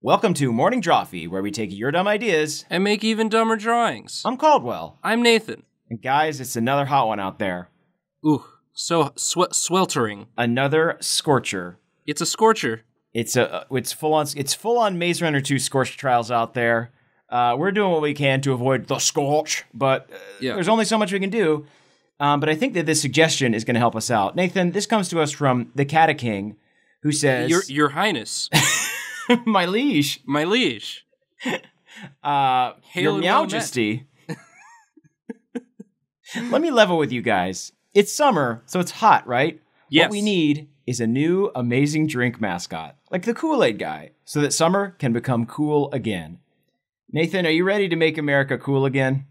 Welcome to Morning Drawfee, where we take your dumb ideas and make even dumber drawings. I'm Caldwell. I'm Nathan. And guys, it's another hot one out there. Ooh, so sweltering. Another scorcher. It's a scorcher. It's full on Maze Runner 2 scorch trials out there. We're doing what we can to avoid the scorch, but there's only so much we can do. But I think that this suggestion is going to help us out. Nathan, this comes to us from the Cat King, who says, Your Highness. My liege. My liege. Your Majesty. Let me level with you guys. It's summer, so it's hot, right? Yes. What we need is a new amazing drink mascot, like the Kool-Aid guy, so that summer can become cool again. Nathan, are you ready to make America cool again?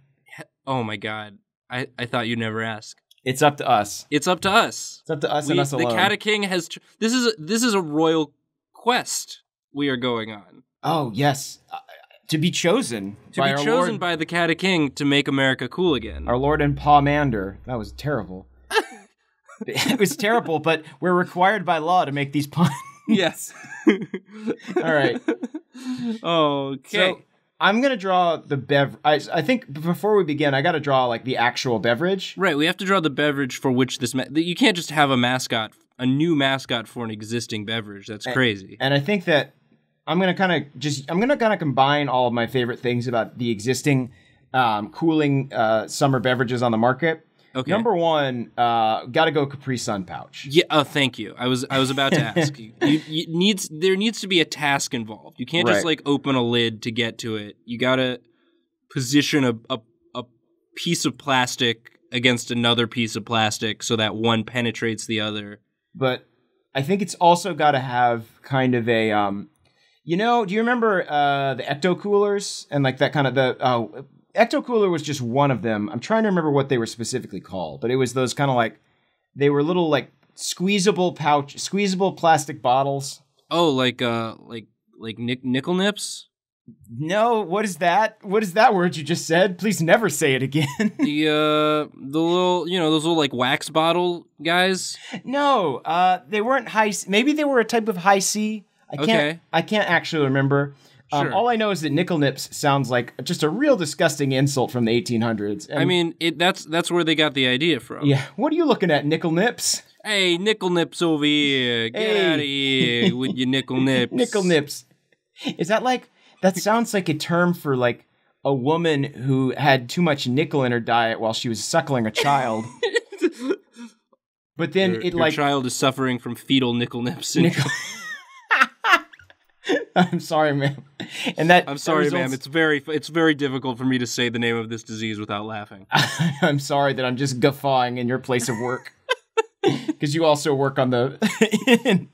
Oh my God. I thought you'd never ask. It's up to us. It's up to us. It's up to us and us alone. The Cat King has... This is a royal quest we are going on. Oh, yes. To be chosen. By the Cat King to make America cool again. Our Lord and Pawmander. That was terrible. It was terrible, but we're required by law to make these puns. Yes. All right. Okay. So I'm going to draw the beverage. I think before we begin, I got to draw like the actual beverage. Right. We have to draw the beverage for which this... You can't just have a new mascot for an existing beverage. That's crazy. And I think that I'm going to kind of combine all of my favorite things about the existing cooling summer beverages on the market. Okay. Number one, got to go Capri Sun pouch. Yeah. Oh, thank you. I was about to ask. There needs to be a task involved. You can't just like open a lid to get to it. You got to position a piece of plastic against another piece of plastic so that one penetrates the other. But I think it's also got to have kind of a do you remember the Ecto Coolers and like that kind of Ecto Cooler was just one of them. I'm trying to remember what they were specifically called, but it was those kind of like, they were little like squeezable plastic bottles. Oh, like nickel nips? No, what is that? What is that word you just said? Please never say it again. the little, those little like wax bottle guys? No, they weren't high. Maybe they were a type of high C. I can't actually remember. Sure. All I know is that nickel nips sounds like just a real disgusting insult from the 1800s. And I mean, that's where they got the idea from. Yeah. What are you looking at, nickel nips? Hey, nickel nips over here. Get out of here with your nickel nips. Nickel nips. Is that like, that sounds like a term for like a woman who had too much nickel in her diet while she was suckling a child. But then your child is suffering from fetal nickel nips syndrome. I'm sorry, ma'am. I'm sorry, ma'am. It's very difficult for me to say the name of this disease without laughing. I'm sorry that I'm just guffawing in your place of work, because you also work on in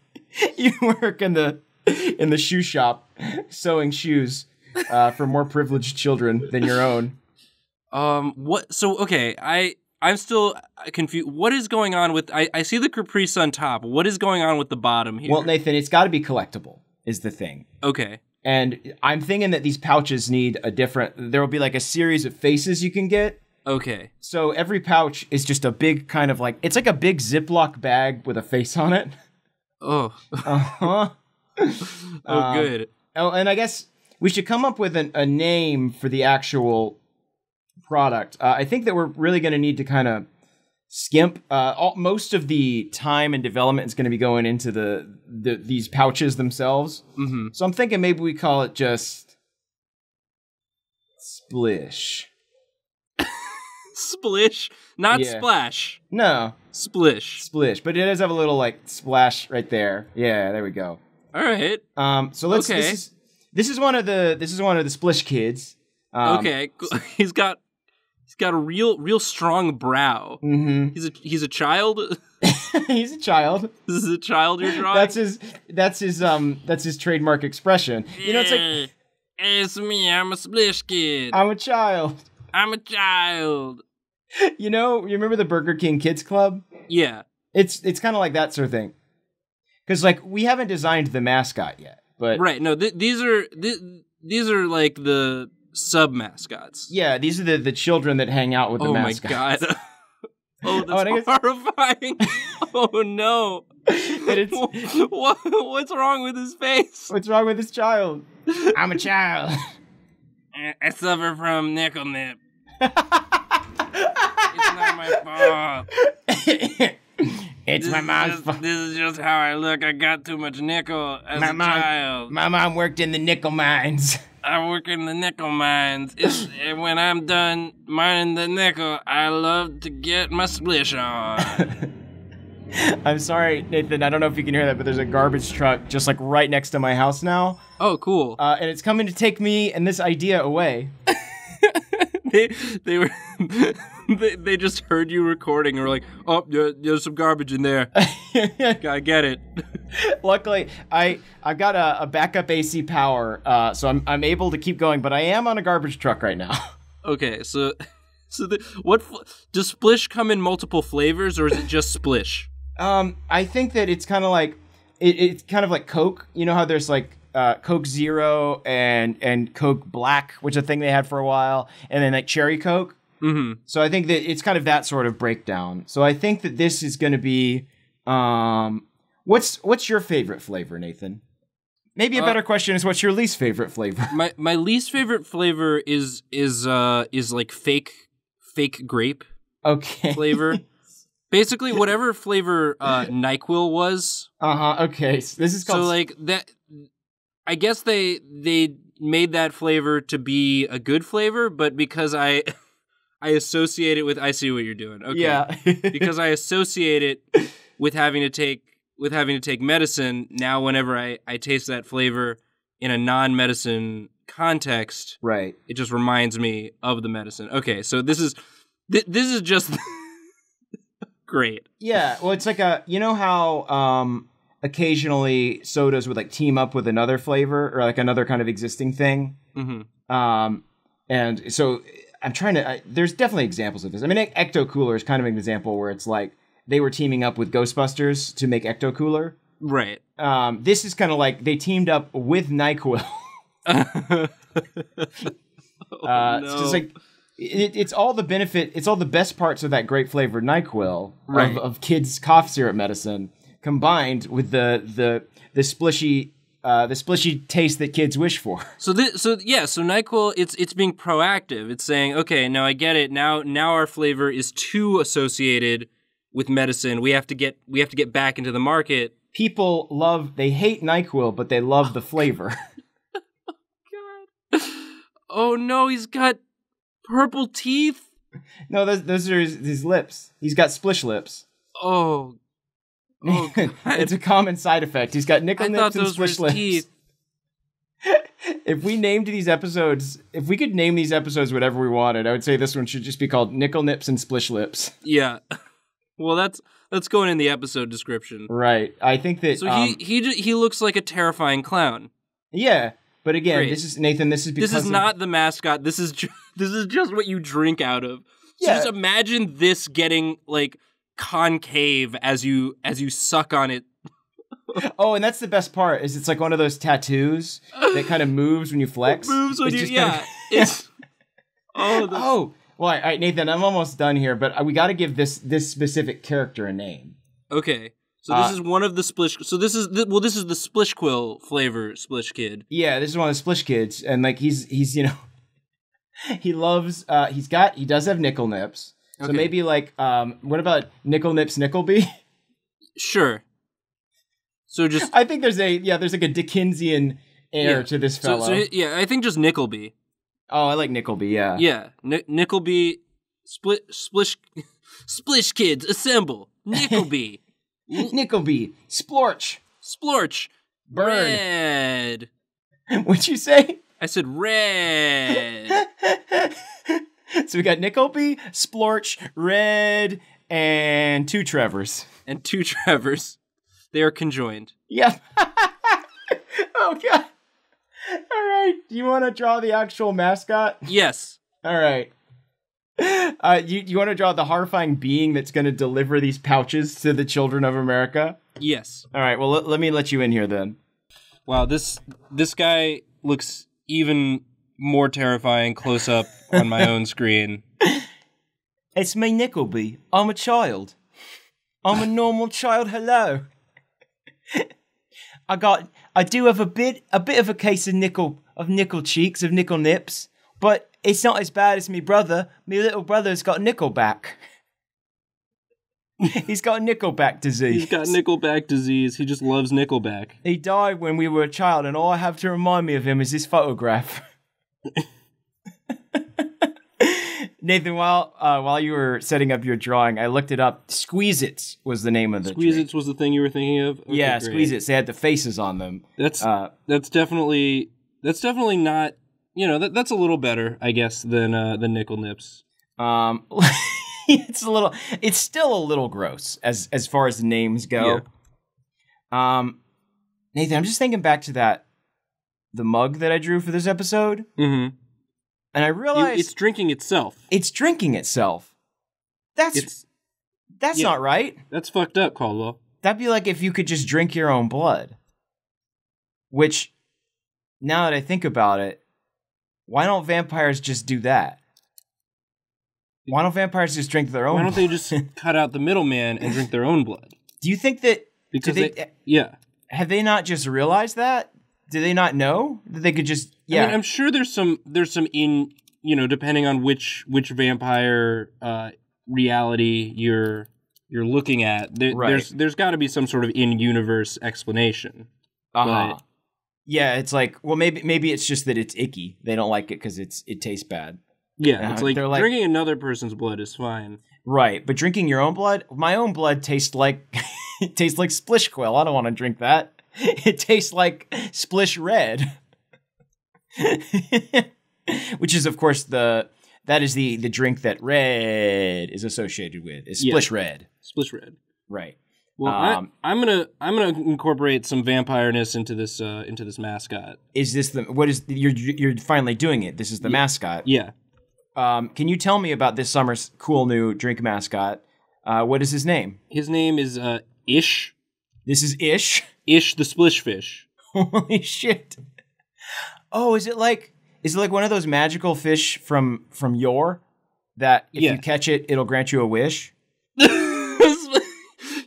the shoe shop, sewing shoes for more privileged children than your own. What? So okay, I'm still confused. What is going on with? I see the Capri Sun top. What is going on with the bottom here? Well, Nathan, it's got to be collectible. Is the thing. Okay. And I'm thinking that these pouches need there will be like a series of faces you can get. Okay. So every pouch is just a big kind of like, it's like a big Ziploc bag with a face on it. Oh. Uh-huh. Good. And I guess we should come up with a name for the actual product. I think that we're really going to need to kind of skimp. Most of the time and development is going to be going into these pouches themselves. Mm-hmm. So I'm thinking maybe we call it just Splish. Splish, not splash. No, Splish. Splish, but it does have a little like splash right there. Yeah, there we go. All right. So let's. Okay. This is one of the Splish kids. Okay, he's got a real strong brow. Mm-hmm. He's a child. He's a child. This is a child you're drawing. That's his trademark expression. Yeah. It's like, it's me. I'm a Splish kid. I'm a child. I'm a child. You remember the Burger King Kids Club? Yeah. It's kind of like that sort of thing. Because like we haven't designed the mascot yet, but right. No, these are like the sub mascots. Yeah, these are the children that hang out with the mascots. Oh my God. Oh, that's horrifying. Oh, no. What's wrong with his face? What's wrong with this child? I'm a child. I suffer from nickel nip. It's not my fault. It's my mom's fault. This is just how I look. I got too much nickel as a child. My mom worked in the nickel mines. I work in the nickel mines. And when I'm done mining the nickel, I love to get my splish on. I'm sorry, Nathan. I don't know if you can hear that, but there's a garbage truck just like right next to my house now. Oh, cool. And it's coming to take me and this idea away. They were they just heard you recording and were like, oh, there's some garbage in there. I get it. Luckily, I've got a backup AC power, so I'm able to keep going, but I am on a garbage truck right now. Okay, so does Splish come in multiple flavors, or is it just Splish? I think that it's kind of like it's kind of like Coke. You know how there's like Coke Zero and Coke Black, which is a thing they had for a while, and then like Cherry Coke. Mm-hmm. So I think that it's kind of that sort of breakdown. So I think that this is going to be what's your favorite flavor, Nathan? Maybe a better question is what's your least favorite flavor? My least favorite flavor is like fake grape flavor. Basically, whatever flavor NyQuil was. Okay. So this is called. So like that. I guess they made that flavor to be a good flavor, but because I associate it with. I see what you're doing. Okay. Yeah. Because I associate it with having to take medicine. Now, whenever I taste that flavor in a non-medicine context, right, it just reminds me of the medicine. Okay, so this is just great. Yeah, well, it's like you know how occasionally sodas would like team up with another flavor or like another kind of existing thing. Mm-hmm. And so I'm trying to. There's definitely examples of this. I mean, Ecto Cooler is kind of an example where it's like they were teaming up with Ghostbusters to make Ecto Cooler. Right. This is kind of like they teamed up with NyQuil. No. It's just like it's all the benefit. It's all the best parts of that great flavored NyQuil right. of kids' cough syrup medicine combined with the splishy taste that kids wish for. So NyQuil, it's being proactive. It's saying, okay, now I get it. Now our flavor is too associated with medicine. We have to get back into the market. People they hate NyQuil, but they love the flavor. God. Oh no, he's got purple teeth. No, those are his lips. He's got splish lips. Oh God. It's a common side effect. He's got nickel nips and splish lips. Teeth. If we could name these episodes whatever we wanted, I would say this one should just be called Nickel Nips and Splish Lips. Yeah. Well, that's going in the episode description. Right. I think that. So he looks like a terrifying clown. Yeah, but again, Great. This is Nathan. This is because this is not the mascot. This is just what you drink out of. So yeah. Just imagine this getting like concave as you suck on it. Oh, and that's the best part. Is it's like one of those tattoos that kind of moves when you flex. It moves when you It's Well, all right, Nathan. I'm almost done here, but we got to give this specific character a name. Okay. So this is one of the Splish. So this is the Splishquill flavor Splish Kid. Yeah, this is one of the Splish Kids, and like he's he loves he does have nickel nips. So maybe like what about Nickel Nips Nickleby? Sure. So just I think there's like a Dickensian air to this fellow. So I think just Nickleby. Oh, I like Nickleby, yeah. Yeah, Nickleby, Splish Kids, assemble. Nickleby. Nickleby, Splorch, Burn. Red. What'd you say? I said red. So we got Nickleby, Splorch, Red, and two Trevors. They are conjoined. Yep. Oh, God. All right. Do you want to draw the actual mascot? Yes. All right. You want to draw the horrifying being that's going to deliver these pouches to the children of America? Yes. All right. Well, let me let you in here then. Wow, this guy looks even more terrifying close up on my own screen. It's me, Nickleby. I'm a child. I'm a normal child. Hello. I do have a bit of a case of nickel cheeks, of nickel nips, but it's not as bad as me brother. Me little brother's got nickelback. He's got nickelback disease. He's got nickelback disease. He just loves Nickelback. He died when we were a child, and all I have to remind me of him is this photograph. Nathan, while you were setting up your drawing, I looked it up. Squeeze-Its was the name of the drink. Squeeze-Its was the thing you were thinking of? Okay, yeah, great. Squeeze-Its. They had the faces on them. That's definitely not, that's a little better, I guess, than Nickel Nips. It's still a little gross as far as the names go. Yeah. Nathan, I'm just thinking back to the mug that I drew for this episode. Mm-hmm. And I realized it's drinking itself. It's drinking itself. That's not right. That's fucked up, Caldwell. That'd be like if you could just drink your own blood. Which, now that I think about it, why don't vampires just do that? Why don't vampires just drink their own blood? Why don't they just cut out the middleman and drink their own blood? Do you think that... Because yeah. Have they not just realized that? Do they not know that they could just... Yeah. I mean, I'm sure there's some in, depending on which vampire reality you're looking at, there's got to be some sort of in-universe explanation. Uh-huh. Yeah, it's like, well, maybe it's just that it's icky. They don't like it because it tastes bad. Yeah, it's like drinking another person's blood is fine. Right, but drinking your own blood? My own blood tastes like Splish Quill. I don't want to drink that. It tastes like Splish Red. Which is, of course, that is the drink that Red is associated with. Is Splish Red. Splish Red. Right. Well, I'm gonna incorporate some vampireness into this mascot. Is this you're finally doing it? This is the mascot. Yeah. Can you tell me about this summer's cool new drink mascot? What is his name? His name is Ish. This is Ish? Ish the Splish Fish. Holy shit. Oh, is it like one of those magical fish from yore that if you catch it, it'll grant you a wish?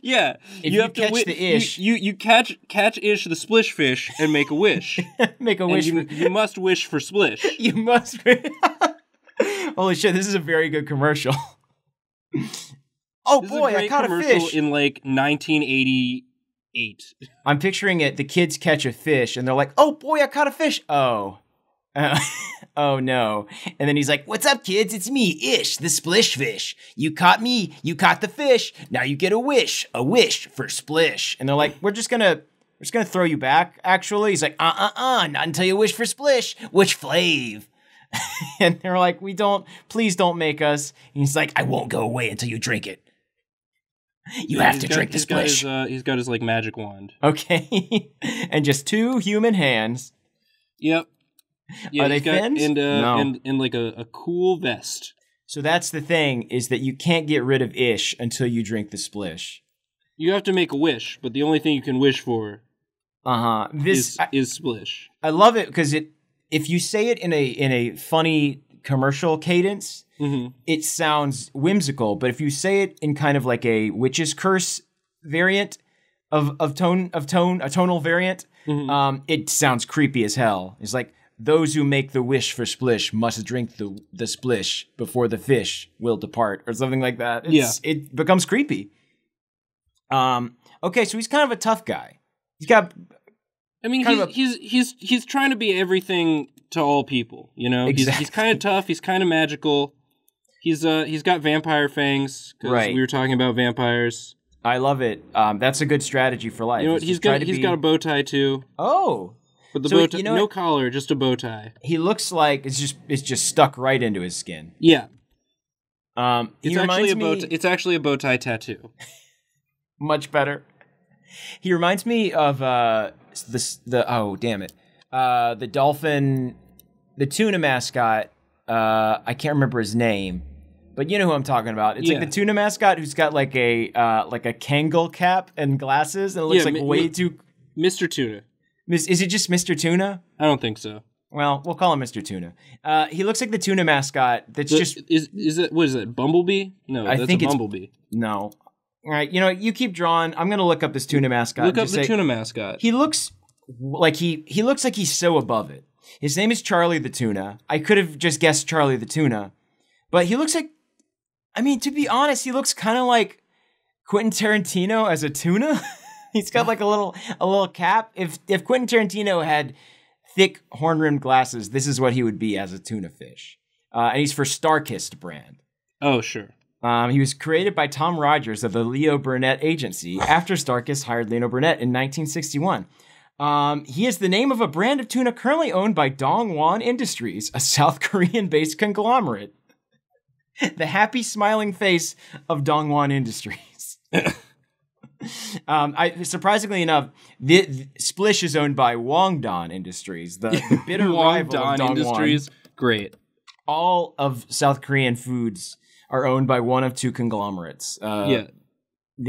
Yeah. If you have to catch the Ish. You catch Ish the Splish Fish and make a wish. Make a wish. You must wish for Splish. You must. Holy shit, this is a very good commercial. Oh boy, I caught a fish. In like 1988. I'm picturing it. The kids catch a fish and they're like, "Oh boy, I caught a fish." Oh. Oh no. And then he's like, "What's up, kids? It's me, Ish, the Splish Fish. You caught me. You caught the fish. Now you get a wish for Splish." And they're like, We're just gonna throw you back, actually. He's like, not until you wish for Splish. Which flav? And they're like, please don't make us. And he's like, "I won't go away until you drink it. You have to drink the Splish." He's got his like magic wand. Okay. And just 2 human hands. Yep. Yeah, are they fins? And like a cool vest. So that's the thing, is that you can't get rid of Ish until you drink the Splish. You have to make a wish, but the only thing you can wish for is Splish. I love it because if you say it in a funny commercial cadence, it sounds whimsical. But if you say it in kind of like a witch's curse variant a tonal variant, it sounds creepy as hell. It's like, "Those who make the wish for Splish must drink the Splish before the fish will depart," or something like that. It becomes creepy. Okay, so he's kind of a tough guy. He's trying to be everything to all people, Exactly. He's kind of tough, he's kind of magical. He's got vampire fangs, because we were talking about vampires. I love it. That's a good strategy for life. You know what? He's got a bow tie too. Oh. But the bow tie, no collar, just a bow tie. He looks like it's just stuck right into his skin. Yeah. It's actually a bow tie tattoo. Much better. He reminds me of the dolphin, the tuna mascot. I can't remember his name, but you know who I'm talking about. It's like the tuna mascot who's got like a Kangol cap and glasses, and it looks way too Mr. Tuna. Is it just Mr. Tuna? I don't think so. Well, we'll call him Mr. Tuna. He looks like the tuna mascot. That's is it what is it? Bumblebee? No, I that's think a bumblebee. No. All right, you keep drawing. I'm gonna look up this tuna mascot. Look up the tuna mascot. He looks like he looks like he's so above it. His name is Charlie the Tuna. I could have just guessed Charlie the Tuna, but he looks like. I mean, to be honest, he looks kind of like Quentin Tarantino as a tuna. He's got like a little cap. If Quentin Tarantino had thick horn-rimmed glasses, this is what he would be as a tuna fish. And he's for Starkist brand. Oh, sure. He was created by Tom Rogers of the Leo Burnett Agency after Starkist hired Leo Burnett in 1961. He is the name of a brand of tuna currently owned by Dongwon Industries, a South Korean-based conglomerate. The happy, smiling face of Dongwon Industries. Surprisingly enough, Splish is owned by Wongdon Industries, the bitter rival of Dongwon Industries. Great. All of South Korean foods are owned by one of two conglomerates. It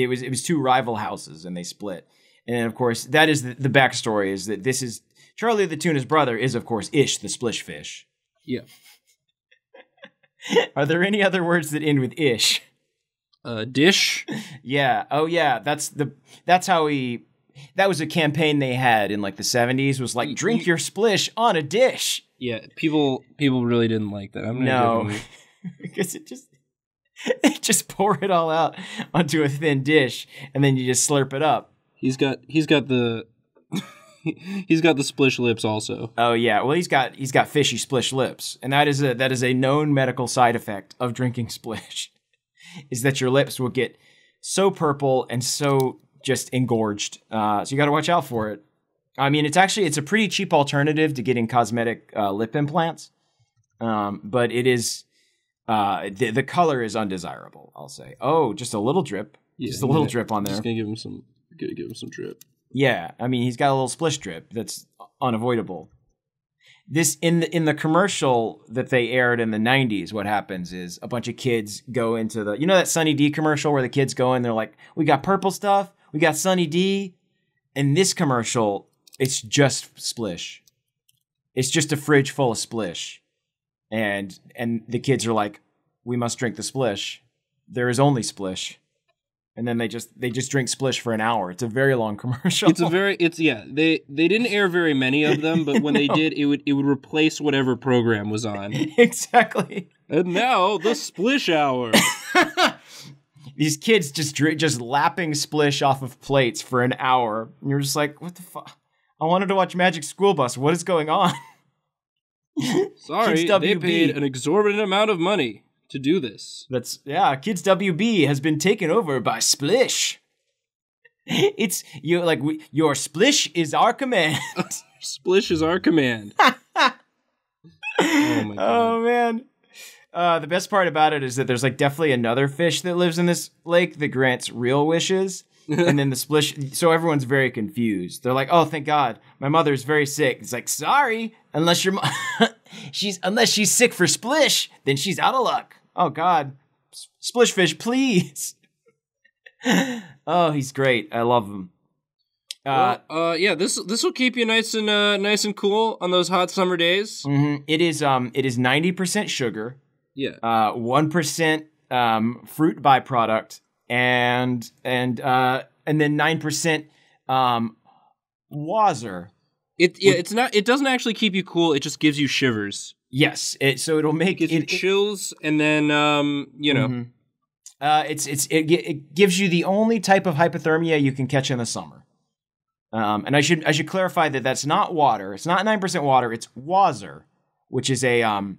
was two rival houses, and they split. And of course, that is the backstory. Is that this is Charlie the Tuna's brother is of course Ish the Splish fish. Yeah. Are there any other words that end with Ish? Dish. Yeah. Oh yeah. That was a campaign they had in like the 70s. Was like drink your Splish on a dish. Yeah. People really didn't like that. No, because it just pour it all out onto a thin dish and then you just slurp it up. He's got the he's got the Splish lips also. Oh yeah, well he's got fishy Splish lips, and that is a known medical side effect of drinking Splish, is that your lips will get so purple and so just engorged. So you got to watch out for it. I mean, it's a pretty cheap alternative to getting cosmetic lip implants, but it is the color is undesirable. I'll say. Oh, just a little drip, just a little drip on there. Just gonna give him some drip. Yeah, I mean, he's got a little Splish drip that's unavoidable. This in the commercial that they aired in the 90s, what happens is a bunch of kids go into that Sunny D commercial where the kids go in, they're like, we got purple stuff, we got Sunny D. In this commercial, it's just Splish. It's just a fridge full of Splish. And the kids are like, we must drink the Splish. There is only Splish. And then they just drink Splish for an hour. It's a very long commercial. They didn't air very many of them, but when they did, it would replace whatever program was on. Exactly. And now the Splish hour. These kids just lapping Splish off of plates for an hour. And you're just like, what the fuck? I wanted to watch Magic School Bus. What is going on? Sorry, they paid an exorbitant amount of money to do this. Kids WB has been taken over by Splish. It's your Splish is our command. Splish is our command. Oh my god. Oh man. The best part about it is that there's like definitely another fish that lives in this lake that grants real wishes. And then the Splish, so everyone's very confused. They're like, "Oh, thank God, my mother's very sick." It's like, "Sorry, unless she's sick for Splish, then she's out of luck." Oh God, Splish fish, please. Oh, he's great. I love him. This will keep you nice and cool on those hot summer days. Mm-hmm. It is 90% sugar. Yeah. 1% fruit byproduct, and then 9% wazer. It doesn't actually keep you cool. It just gives you shivers. Yes. It'll make it chills, and then Mm-hmm. It gives you the only type of hypothermia you can catch in the summer. And I should clarify that that's not water. It's not 9% water. It's wazer, which is an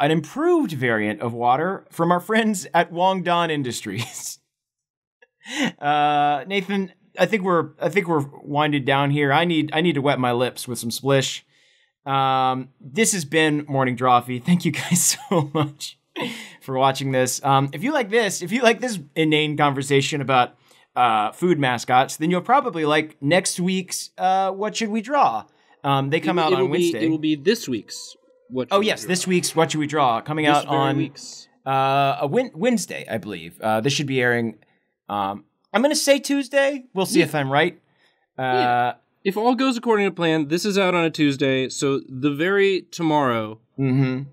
improved variant of water from our friends at Wongdon Industries. Nathan, I think we're winded down here. I need to wet my lips with some Splish. This has been Morning Drawfee. Thank you guys so much for watching this. If you like this inane conversation about food mascots, then you'll probably like next week's What Should We Draw? They come out on Wednesday. It will be this week's What Should We Draw. This week's What Should We Draw coming out on Wednesday, I believe. This should be airing. I'm going to say Tuesday. We'll see if I'm right. if all goes according to plan, this is out on a Tuesday, so the very tomorrow. Mm-hmm.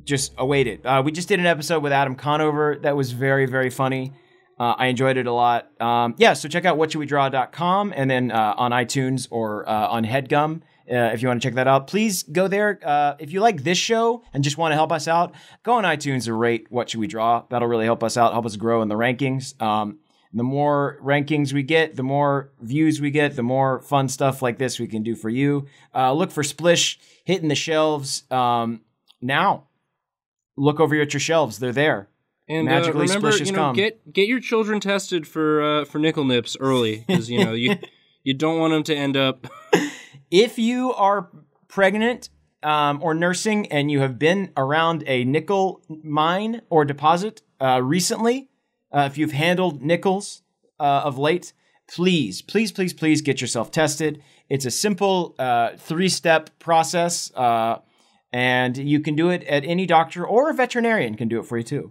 Just await it. We just did an episode with Adam Conover that was very, very funny. I enjoyed it a lot. So check out whatshouldwedraw.com and then on iTunes or on HeadGum if you want to check that out. Please go there. If you like this show and just want to help us out, go on iTunes and rate What Should We Draw. That'll really help us out, help us grow in the rankings. The more rankings we get, the more views we get, the more fun stuff like this we can do for you. Look for Splish hitting the shelves now. Look over at your shelves; they're there. And magically, remember, Splish has come. Get your children tested for nickel nips early, because you don't want them to end up. If you are pregnant or nursing and you have been around a nickel mine or deposit recently, if you've handled nickels of late, please get yourself tested. It's a simple 3-step process. And you can do it at any doctor, or a veterinarian can do it for you too.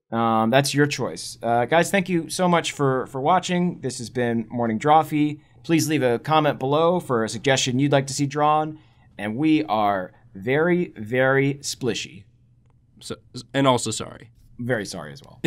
That's your choice. Guys, thank you so much for watching. This has been Morning Drawfee. Please leave a comment below for a suggestion you'd like to see drawn. And we are very, very splishy. And also sorry. Very sorry as well.